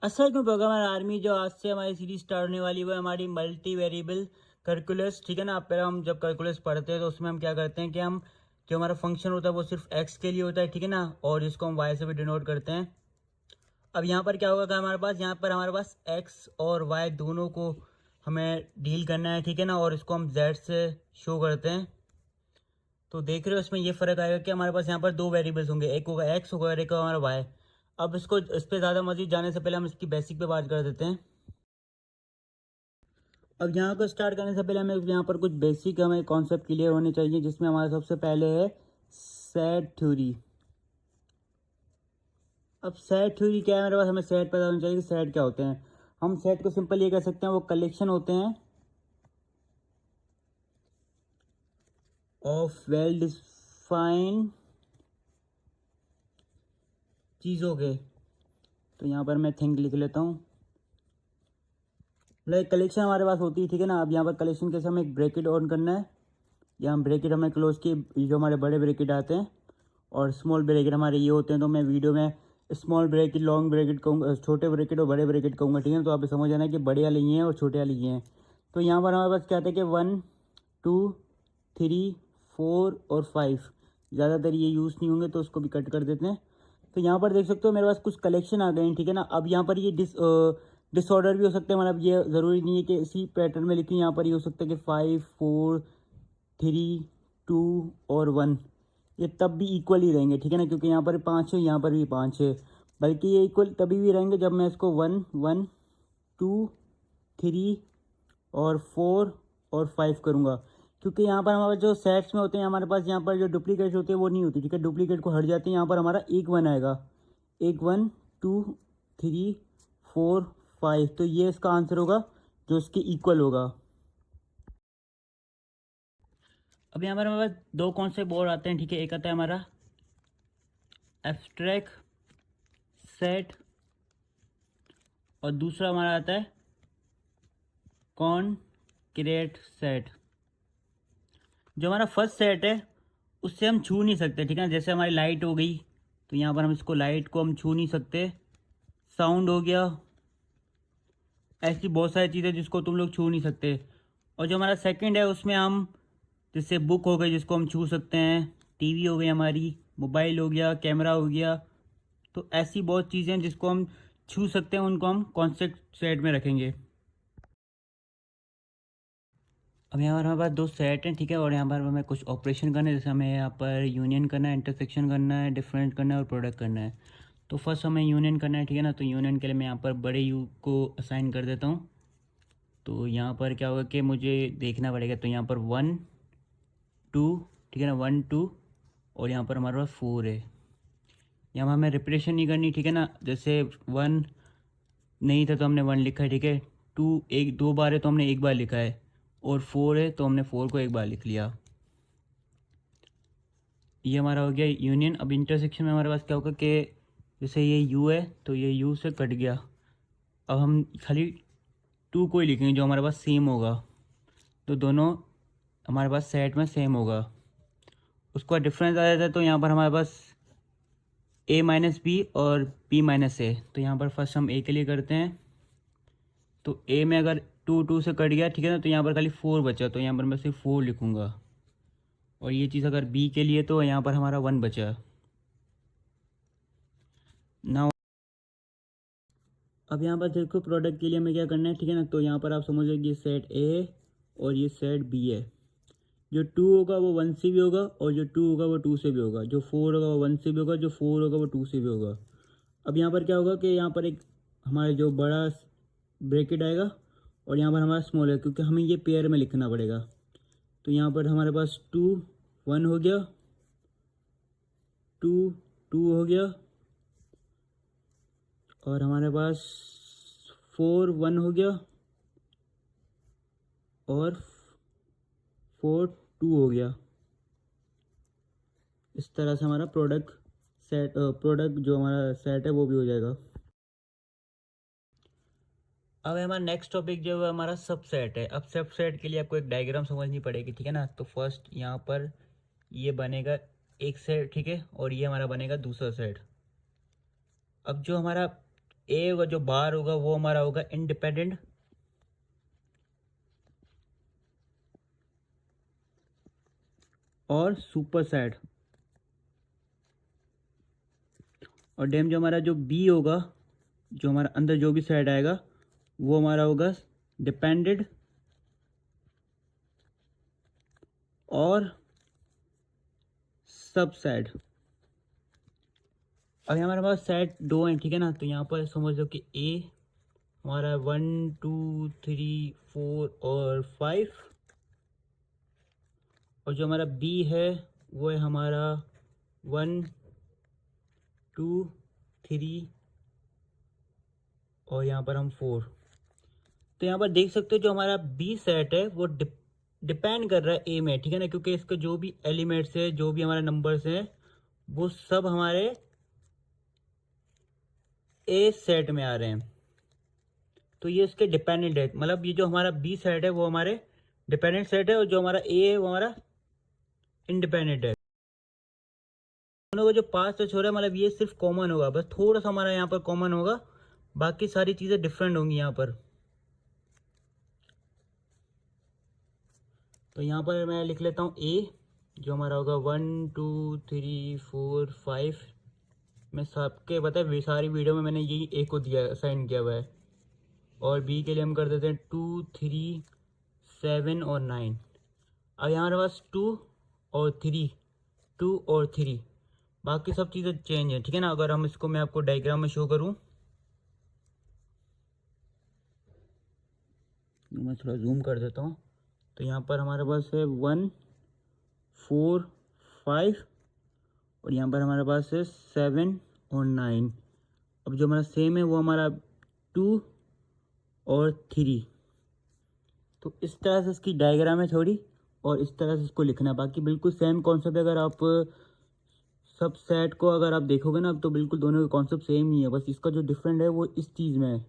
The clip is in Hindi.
असल में प्रोग्रामर आर्मी जो आज से हमारी सीरीज स्टार्ट होने वाली है वो है हमारी मल्टी वेरिएबल कैलकुलस। ठीक है ना। पहले हम जब कैलकुलस पढ़ते हैं तो उसमें हम क्या करते हैं कि हम जो हमारा फंक्शन होता है वो सिर्फ एक्स के लिए होता है। ठीक है ना। और जिसको हम वाई से भी डिनोट करते हैं। अब यहाँ पर क्या होगा कि हमारे पास एक्स और वाई दोनों को हमें डील करना है। ठीक है ना। और इसको हम जेड से शो करते हैं। तो देख रहे हो इसमें ये फ़र्क आएगा कि हमारे पास यहाँ पर दो वेरिएबल्स होंगे, एक होगा एक्स होगा और एक होगा हमारा वाई। अब इसको इस पर ज़्यादा मजीद जाने से पहले हम इसकी बेसिक पे बात कर देते हैं। अब यहाँ को स्टार्ट करने से पहले हमें यहाँ पर कुछ बेसिक हमें कॉन्सेप्ट क्लियर होने चाहिए, जिसमें हमारा सबसे पहले है सेट थ्योरी। अब सेट थ्योरी क्या है, मेरे पास हमें सेट पता होना चाहिए कि सेट क्या होते हैं। हम सेट को सिंपल ये कह सकते हैं वो कलेक्शन होते हैं ऑफ वेल डिफाइंड चीज़ों के। तो यहाँ पर मैं थिंक लिख लेता हूँ। लाइक कलेक्शन हमारे पास होती है। ठीक है ना। अब यहाँ पर कलेक्शन कैसे हमें एक ब्रैकेट ऑन करना है, या हम ब्रैकेट हमें क्लोज किए, जो हमारे बड़े ब्रैकेट आते हैं और स्मॉल ब्रैकेट हमारे ये होते हैं। तो मैं वीडियो में स्मॉल ब्रैकेट लॉन्ग ब्रैकेट कहूँगा, छोटे ब्रैकेट और बड़े ब्रैकेट कहूँगा। ठीक है। तो आप समझ आना कि बड़े वाले ये हैं और छोटे वाले ये हैं। तो यहाँ पर हमारे पास क्या आता है कि 1 2 3 4 और 5 ज़्यादातर ये यूज़ नहीं होंगे तो उसको भी कट कर देते हैं। तो यहाँ पर देख सकते हो मेरे पास कुछ कलेक्शन आ गए हैं। ठीक है ना। अब यहाँ पर ये डिसऑर्डर भी हो सकते हैं, मतलब ये ज़रूरी नहीं है कि इसी पैटर्न में लिखी। यहाँ पर ये हो सकता है कि 5 4 3 2 और 1 ये तब भी इक्वल ही रहेंगे। ठीक है ना। क्योंकि यहाँ पर 5 है, यहाँ पर भी 5 है, बल्कि ये इक्वल तभी भी रहेंगे जब मैं इसको 1 1 2 3 और 4 और 5 करूँगा। क्योंकि यहाँ पर हमारे जो सेट्स में होते हैं हमारे पास यहाँ पर जो डुप्लीकेट होते हैं वो नहीं होती। ठीक है। डुप्लीकेट को हट जाते हैं। यहाँ पर हमारा एक 1 आएगा, एक 1 2 3 4 5। तो ये इसका आंसर होगा जो इसके इक्वल होगा। अब यहाँ पर हमारे पास दो कॉन्सेप्ट और आते हैं। ठीक है। एक आता है हमारा एब्स्ट्रैक्ट सेट और दूसरा हमारा आता है कॉनक्रीट सेट। जो हमारा फर्स्ट सेट है उससे हम छू नहीं सकते। ठीक है। जैसे हमारी लाइट हो गई तो यहाँ पर हम इसको लाइट को हम छू नहीं सकते। साउंड हो गया, ऐसी बहुत सारी चीज़ें जिसको तुम लोग छू नहीं सकते। और जो हमारा सेकंड है उसमें हम जैसे बुक हो गई जिसको हम छू सकते हैं, टीवी हो गई हमारी, मोबाइल हो गया, कैमरा हो गया। तो ऐसी बहुत चीज़ें हैं जिसको हम छू सकते हैं, उनको हम कॉन्सेप्ट सेट में रखेंगे। अब यहाँ पर हमारे पास दो सेट हैं। ठीक है। और यहाँ पर हमें कुछ ऑपरेशन करना है, जैसे हमें यहाँ पर यूनियन करना है, इंटरसेक्शन करना है, डिफरेंस करना है और प्रोडक्ट करना है। तो फर्स्ट हमें यूनियन करना है। ठीक है ना। तो यूनियन के लिए मैं यहाँ पर बड़े यू को असाइन कर देता हूँ। तो यहाँ पर क्या होगा कि मुझे देखना पड़ेगा। तो यहाँ पर 1 2, ठीक है ना, 1 2 और यहाँ पर हमारे पास 4 है। यहाँ पर हमें रिपीटेशन नहीं करनी। ठीक है ना। जैसे 1 नहीं था तो हमने 1 लिखा है। ठीक है। 2 एक दो बार है तो हमने एक बार लिखा है, और 4 है तो हमने 4 को एक बार लिख लिया। ये हमारा हो गया यूनियन। अब इंटरसेक्शन में हमारे पास क्या होगा कि जैसे ये यू है तो ये यू से कट गया। अब हम खाली 2 को ही लिखेंगे जो हमारे पास सेम होगा। तो दोनों हमारे पास सेट में सेम होगा। उसका डिफरेंस आ जाता है तो यहाँ पर हमारे पास a माइनस बी और b माइनस ए। तो यहाँ पर फर्स्ट हम a के लिए करते हैं। तो a में अगर 2 2 से कट गया, ठीक है ना, तो यहाँ पर खाली 4 बचा, तो यहाँ पर मैं सिर्फ 4 लिखूँगा। और ये चीज़ अगर b के लिए तो यहाँ पर हमारा 1 बचा ना। अब यहाँ पर देखो प्रोडक्ट के लिए हमें क्या करना है। ठीक है ना। तो यहाँ पर आप समझो कि ये सेट ए है और ये सेट बी है। जो 2 होगा वो 1 से भी होगा और जो 2 होगा वो 2 से भी होगा। जो 4 होगा वो 1 से भी होगा, जो 4 होगा वो 2 से भी होगा। अब यहाँ पर क्या होगा कि यहाँ पर एक हमारे जो बड़ा ब्रैकेट आएगा और यहाँ पर हमारा स्मॉल है, क्योंकि हमें ये पेयर में लिखना पड़ेगा। तो यहाँ पर हमारे पास 2 1 हो गया, 2 2 हो गया, और हमारे पास 4 1 हो गया और 4 2 हो गया। इस तरह से हमारा प्रोडक्ट जो हमारा सेट है वो भी हो जाएगा। अब हमारा नेक्स्ट टॉपिक जो है हमारा सबसेट है। अब सबसेट के लिए आपको एक डायग्राम समझनी पड़ेगी। ठीक है ना। तो फर्स्ट यहाँ पर ये बनेगा एक सेट, ठीक है, और ये हमारा बनेगा दूसरा सेट। अब जो हमारा ए होगा जो बाहर होगा वो हमारा होगा इंडिपेंडेंट, और सुपर सेट। और डैम जो हमारा जो बी होगा, जो हमारा अंदर जो भी साइड आएगा वो हमारा होगा डिपेंडेंट और सब सेट। अब हमारे पास सेट दो हैं, ठीक है ना। तो यहाँ पर समझ लो कि ए हमारा 1 2 3 4 और 5, और जो हमारा बी है वो है हमारा 1 2 3 और यहाँ पर हम 4। तो यहाँ पर देख सकते हो जो हमारा बी सेट है वो डिपेंड कर रहा है ए में, ठीक है ना, क्योंकि इसके जो भी एलिमेंट्स है, जो भी हमारे नंबर्स हैं, वो सब हमारे ए सेट में आ रहे हैं। तो ये इसके डिपेंडेंट है, मतलब ये जो हमारा बी सेट है वो हमारे डिपेंडेंट सेट है, और जो हमारा ए है वो हमारा इंडिपेंडेंट है। दोनों का जो पास टच हो रहा है, मतलब ये सिर्फ कॉमन होगा, बस थोड़ा सा हमारा यहाँ पर कॉमन होगा, बाकी सारी चीज़ें डिफरेंट होंगी यहाँ पर। तो यहाँ पर मैं लिख लेता हूँ ए, जो हमारा होगा 1 2 3 4 5। मैं सबके पता है सारी वीडियो में मैंने यही ए को दिया, असाइन किया हुआ है। और बी के लिए हम कर देते हैं 2 3 7 और 9। अब यहाँ हमारे पास 2 और 3, 2 और 3, बाकी सब चीज़ें चेंज है, ठीक है ना। अगर हम इसको मैं आपको डायग्राम में शो करूँ, मैं थोड़ा जूम कर देता हूँ। तो यहाँ पर हमारे पास है 1 4 5, और यहाँ पर हमारे पास है 7 और 9। अब जो हमारा सेम है वो हमारा 2 और 3। तो इस तरह से इसकी डायग्राम है थोड़ी, और इस तरह से इसको लिखना है। बाकी बिल्कुल सेम कॉन्सेप्ट है। अगर आप सब सेट को अगर आप देखोगे ना, तो बिल्कुल दोनों के कॉन्सेप्ट सेम ही है, बस इसका जो डिफरेंट है वो इस चीज़ में है।